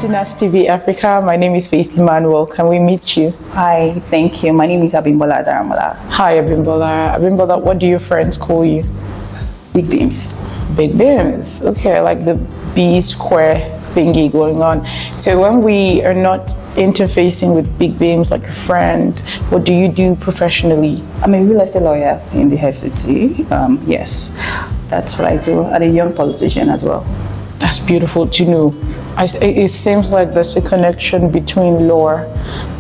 to NAS TV Africa. My name is Faith Emmanuel. Can we meet you? Hi, thank you. My name is Abimbola Afred. Hi, Abimbola. Abimbola, what do your friends call you? Big beams. Big beams. Okay, like the B square thingy going on. So when we are not interfacing with big beams like a friend, what do you do professionally? I'm a real estate lawyer in the FCT. Yes, that's what I do. And a young politician as well. That's beautiful to know. It seems like there's a connection between law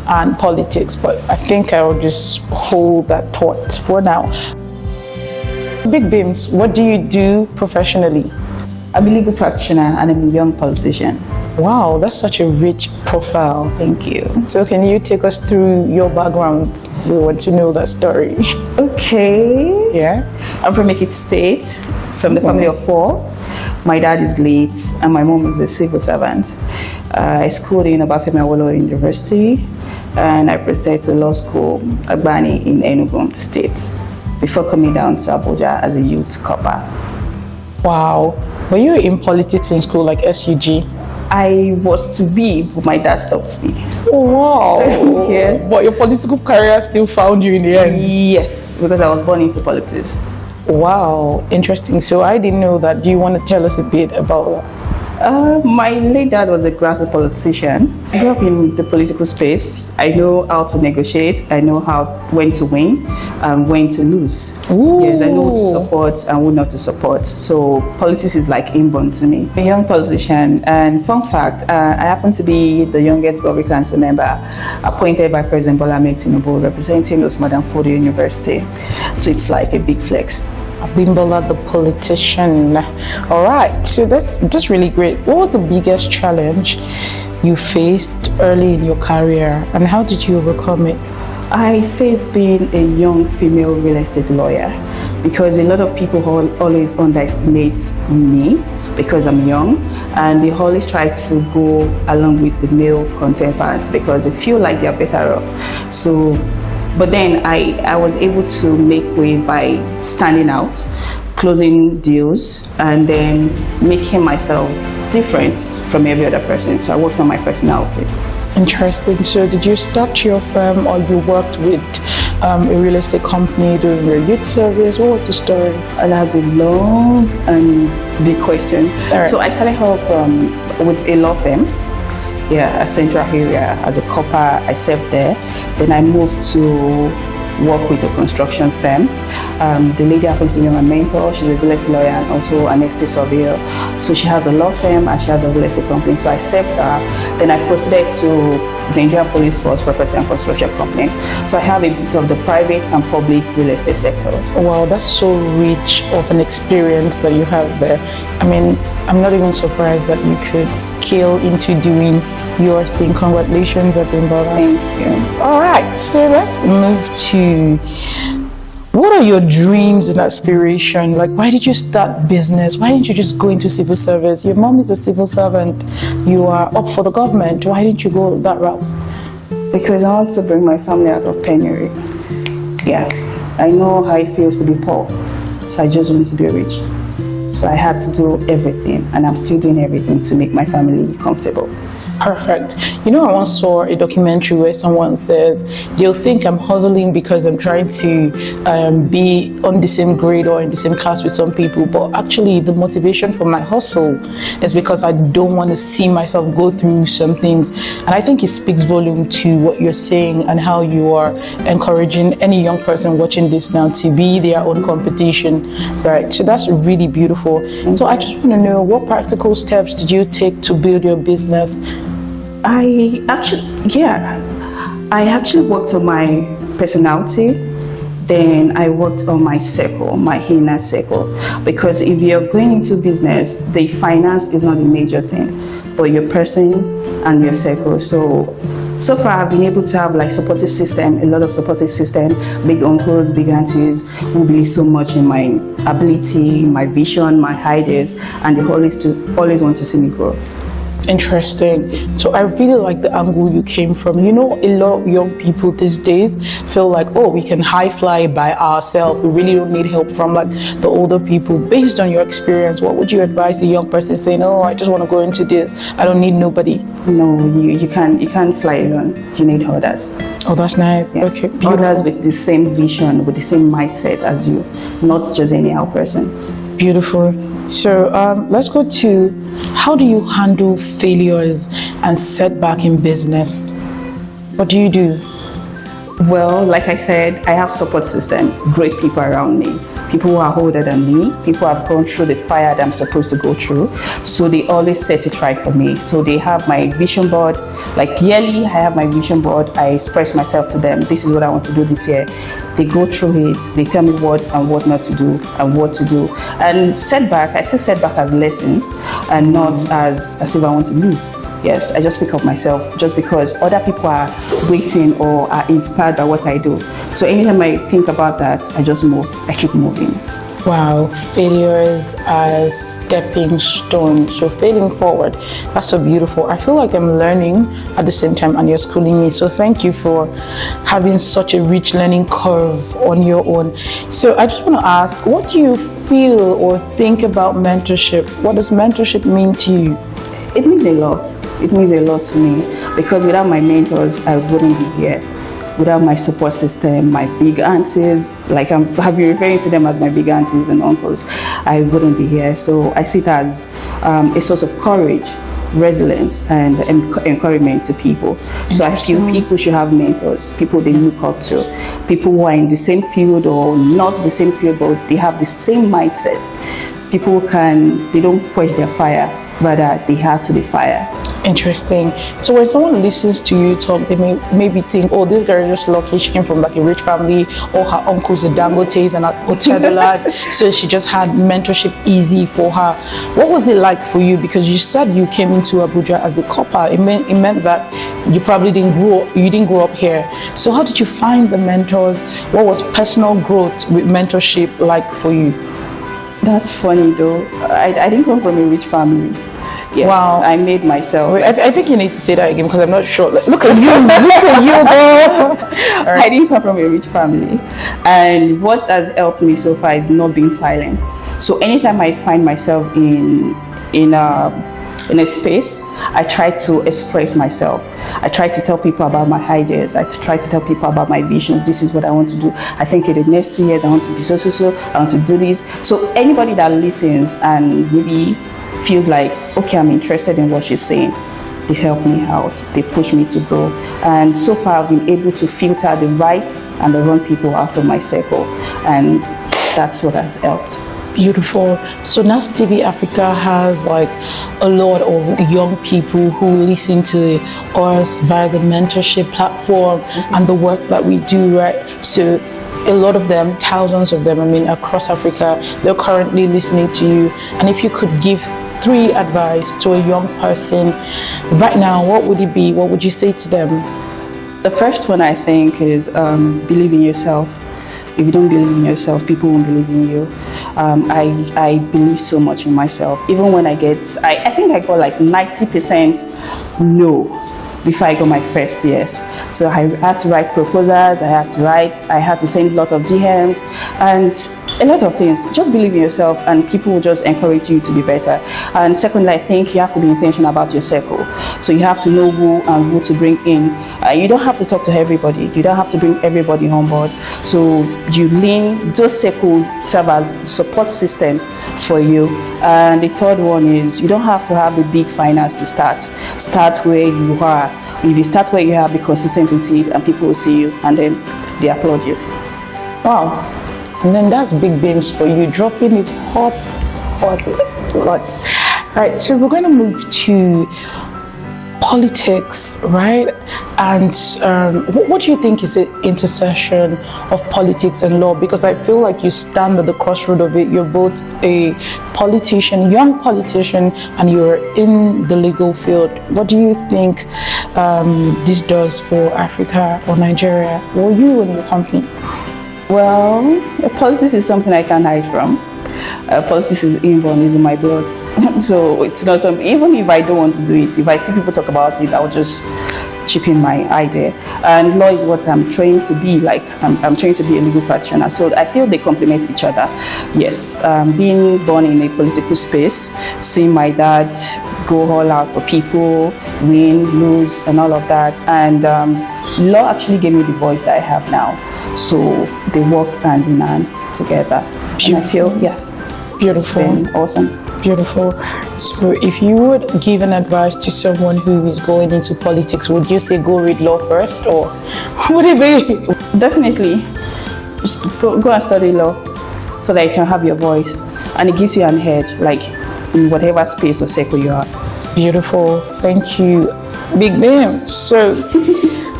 and politics, but I think I'll just hold that thought for now. Big beams, what do you do professionally? I'm a legal practitioner and I'm a young politician. Wow, that's such a rich profile. Thank you. So can you take us through your background? We want to know that story. Okay. Yeah. I'm from Ekiti State, from the family of 4. My dad is late and my mom is a civil servant. I schooled in Obafemi Awolowo University and I proceeded to law school at Bani in Enugu State before coming down to Abuja as a youth copper. Wow. Were you in politics in school, like SUG? I was to be, but my dad stopped me. Oh, wow. Yes. But your political career still found you in the end? Yes, because I was born into politics. Wow, interesting. So I didn't know that. Do you want to tell us a bit about that? My late dad was a grassroots politician. I grew up in the political space. I know how to negotiate. I know when to win and when to lose. Ooh. Yes, I know who to support and who not to support. So politics is like inborn to me. A young politician, and fun fact, I happen to be the youngest Government Council member appointed by President Bola Ahmed Tinubu, representing Usman Fodio University. So it's like a big flex. Abimbola, the politician. All right, so that's really great. What was the biggest challenge you faced early in your career and how did you overcome it? I faced being a young female real estate lawyer because a lot of people always underestimate me because I'm young and they always try to go along with the male counterparts because they feel like they're better off. But then I was able to make way by standing out, closing deals, and then making myself different from every other person. So I worked on my personality. Interesting. So did you start your firm or you worked with a real estate company during your youth service? What was the story? That's a long and big question. Right. So I started off with a law firm. Yeah, a central area as a copper. I served there. Then I moved to work with a construction firm. The lady happens to be my mentor. She's a real estate lawyer and also an estate surveyor. So she has a law firm and she has a real estate company. So I served her. Then I proceeded to the Nigerian Police Force Property and Construction Company. So I have a bit of the private and public real estate sector. Wow, that's so rich of an experience that you have there. I mean, I'm not even surprised that you could scale into doing your thing. Congratulations, Abimbola. Thank you. All right, so let's move to what are your dreams and aspirations? Like, why did you start business? Why didn't you just go into civil service? Your mom is a civil servant. You are up for the government. Why didn't you go that route? Because I want to bring my family out of penury. Yeah, I know how it feels to be poor. So I just want to be rich. So I had to do everything, and I'm still doing everything to make my family comfortable. Perfect. You know, I once saw a documentary where someone says, they'll think I'm hustling because I'm trying to be on the same grade or in the same class with some people, but actually the motivation for my hustle is because I don't want to see myself go through some things. And I think it speaks volume to what you're saying and how you are encouraging any young person watching this now to be their own competition, right? So that's really beautiful. So I just want to know, what practical steps did you take to build your business? I actually worked on my personality. Then I worked on my circle, my inner circle. Because if you're going into business, the finance is not the major thing, but your person and your circle. So far I've been able to have like supportive system, a lot of supportive system, big uncles, big aunties who believe so much in my ability, my vision, my ideas, and they always want to see me grow. Interesting. So I really like the angle you came from. You know, a lot of young people these days feel like, oh, we can high fly by ourselves. We really don't need help from like the older people. Based on your experience, what would you advise a young person saying, oh, I just want to go into this. I don't need nobody. No, you can't fly alone. You need others. Oh, that's nice. Yeah. Okay. Beautiful. Others with the same vision, with the same mindset as you, not just anyhow person. Beautiful. So let's go to, how do you handle failures and setback in business? What do you do? Well, like I said, I have support system, great people around me, people who are older than me, people who have gone through the fire that I'm supposed to go through. So they always set it right for me. So they have my vision board, like yearly I have my vision board. I express myself to them. This is what I want to do this year. They go through it. They tell me what and what not to do and what to do. And setback, I say setback as lessons and not as if I want to lose. Yes, I just pick up myself just because other people are waiting or are inspired by what I do. So anytime I think about that, I just move. I keep moving. Wow, failures as stepping stones. So failing forward, that's so beautiful. I feel like I'm learning at the same time and you're schooling me. So thank you for having such a rich learning curve on your own. So I just want to ask, what do you feel or think about mentorship? What does mentorship mean to you? It means a lot. It means a lot to me because without my mentors, I wouldn't be here. Without my support system, my big aunties, like I've been referring to them as my big aunties and uncles, I wouldn't be here. So I see it as a source of courage, resilience, and encouragement to people. So I feel people should have mentors, people they look up to, people who are in the same field or not the same field, but they have the same mindset. People they don't quench their fire, rather they have to the fire. Interesting. So when someone listens to you talk, they may maybe think, oh, this girl is just lucky. She came from like a rich family, or her uncle's a Dangotes and a hotel lad, so she just had mentorship easy for her. What was it like for you? Because you said you came into Abuja as a copper. It meant that you probably didn't grow up here. So how did you find the mentors? What was personal growth with mentorship like for you? That's funny though. I didn't come from a rich family. Yes, wow. I made myself. Wait, I think you need to say that again because I'm not sure. Look at you, look at you, girl. Right. I didn't come from a rich family, and what has helped me so far is not being silent. So anytime I find myself in a space, I try to express myself. I try to tell people about my ideas. I try to tell people about my visions. This is what I want to do. I think in the next 2 years I want to be so. I want to do this. So anybody that listens and maybe feels like, okay, I'm interested in what she's saying, they help me out. They push me to grow. And so far I've been able to filter the right and the wrong people out of my circle. And that's what has helped. Beautiful. So Nas TV Africa has like a lot of young people who listen to us via the mentorship platform and the work that we do, right? So a lot of them, thousands of them, I mean, across Africa, they're currently listening to you. And if you could give 3 advice to a young person right now, what would it be? What would you say to them? The first one I think is believe in yourself. If you don't believe in yourself, people won't believe in you. I believe so much in myself. Even when I think I got like 90% no before I got my first yes. So I had to write proposals, I had to send a lot of DMs and a lot of things. Just believe in yourself and people will just encourage you to be better. And secondly, I think you have to be intentional about your circle. So you have to know who and who to bring in. You don't have to talk to everybody. You don't have to bring everybody on board. So those circles serve as support system for you. And the third one is you don't have to have the big finance to start. Start where you are. If you start where you are, be consistent with it and people will see you and then they applaud you. Wow. And then that's big beams for you, dropping it hot. Right, so we're going to move to politics, right? And what do you think is the intersection of politics and law? Because I feel like you stand at the crossroad of it. You're both a politician, young politician, and you're in the legal field. What do you think this does for Africa or Nigeria or you and your company? Well, politics is something I can't hide from. Politics is inborn, is in my blood. So it's not something, even if I don't want to do it, if I see people talk about it, I'll just chip in my idea. And law is what I'm trained to be. Like I'm trained to be a legal practitioner, so I feel they complement each other. Yes, being born in a political space, seeing my dad go all out for people, win, lose, and all of that, and law actually gave me the voice that I have now. So they work hand in hand together. And I feel, yeah, Beautiful. it's been awesome. Beautiful. So if you would give an advice to someone who is going into politics, would you say go read law first, or would it be? Definitely, just go and study law so that you can have your voice, and it gives you an edge, like in whatever space or circle you are. Beautiful. Thank you, Big Bim. So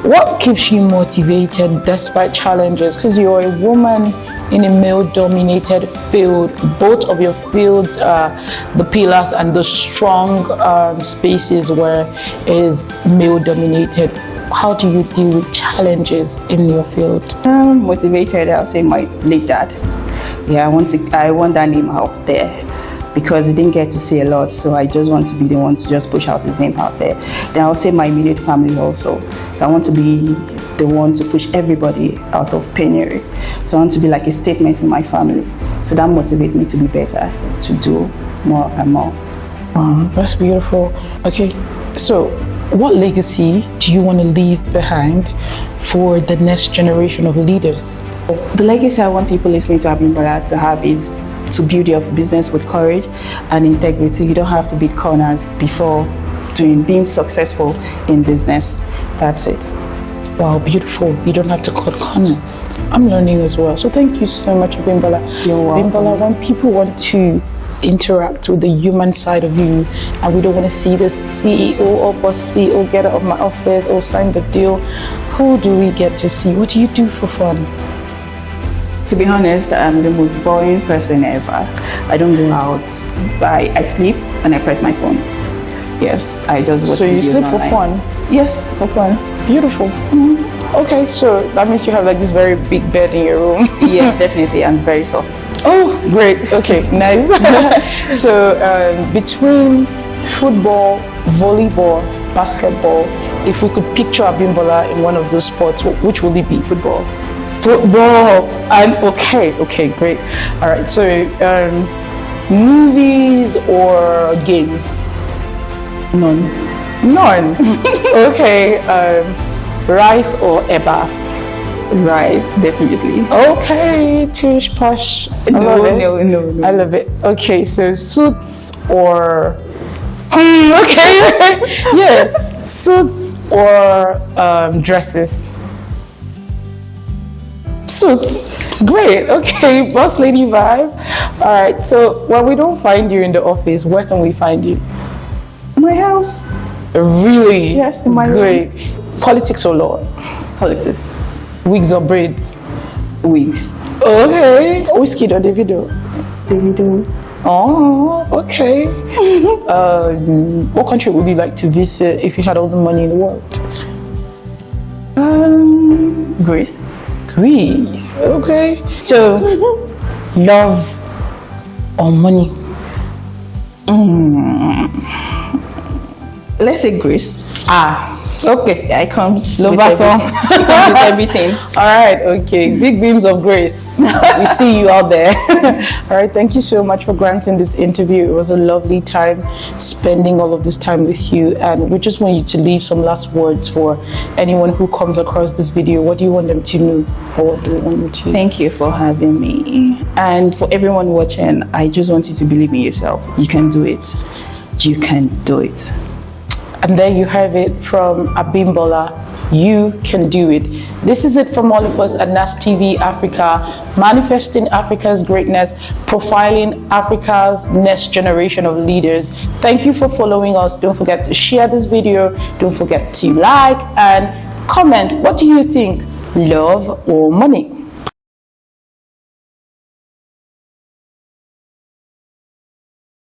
what keeps you motivated despite challenges? Because you're a woman in a male-dominated field. Both of your fields are the pillars and the strong spaces where is male-dominated. How do you deal with challenges in your field? Motivated, I'll say my late dad. Yeah, I want that name out there because he didn't get to say a lot, so I just want to be the one to just push out his name out there. Then I'll say my immediate family also. So I want to be the one to push everybody out of penury. So I want to be like a statement in my family. So that motivates me to be better, to do more and more. Wow, that's beautiful. Okay, so what legacy do you want to leave behind for the next generation of leaders? The legacy I want people listening to Abimbola to have is to build your business with courage and integrity. You don't have to beat corners before being successful in business. That's it. Wow, beautiful. You don't have to cut corners. I'm learning as well. So thank you so much, Abimbola. You're welcome. Abimbola, when people want to interact with the human side of you, and we don't want to see the CEO or boss CEO get out of my office or sign the deal, who do we get to see? What do you do for fun? To be honest, I'm the most boring person ever. I don't go out. I sleep and I press my phone. Yes, I just watch So you videos sleep online. for fun? Yes, for fun. Beautiful. Okay, so that means you have like this very big bed in your room. Yes, definitely, and very soft. Oh, great. Okay, nice. So between football, volleyball, basketball, if we could picture Abimbola in one of those sports, which will it be? Football. Football. And okay, great. All right. So movies or games? None. None. Okay. Rice or eba? Rice, definitely. Okay, tush posh. I love it. No. I love it. Okay, so suits or okay, yeah, suits or dresses. Suits. Great. Okay, boss lady vibe. All right. So when we don't find you in the office, where can we find you? My house. Really? Yes, in my great. Politics or law? Politics. Wigs or braids? Wigs. Okay. Whiskey or Davido? Davido. Oh, okay. What country would you like to visit if you had all the money in the world? Greece. Greece. Okay. So, love or money? Let's say Greece. Okay. Yeah, it comes Love with that song. It comes with everything. All right, okay. Big beams of grace. We see you out there. All right, thank you so much for granting this interview. It was a lovely time spending all of this time with you. And we just want you to leave some last words for anyone who comes across this video. What do you want them to know? Or what do you want them to? Thank you for having me. And for everyone watching, I just want you to believe in yourself. You can do it. You can do it. And there you have it from Abimbola. You can do it. This is it from all of us at NAS TV Africa, manifesting Africa's greatness, profiling Africa's next generation of leaders. Thank you for following us. Don't forget to share this video. Don't forget to like and comment. What do you think? Love or money?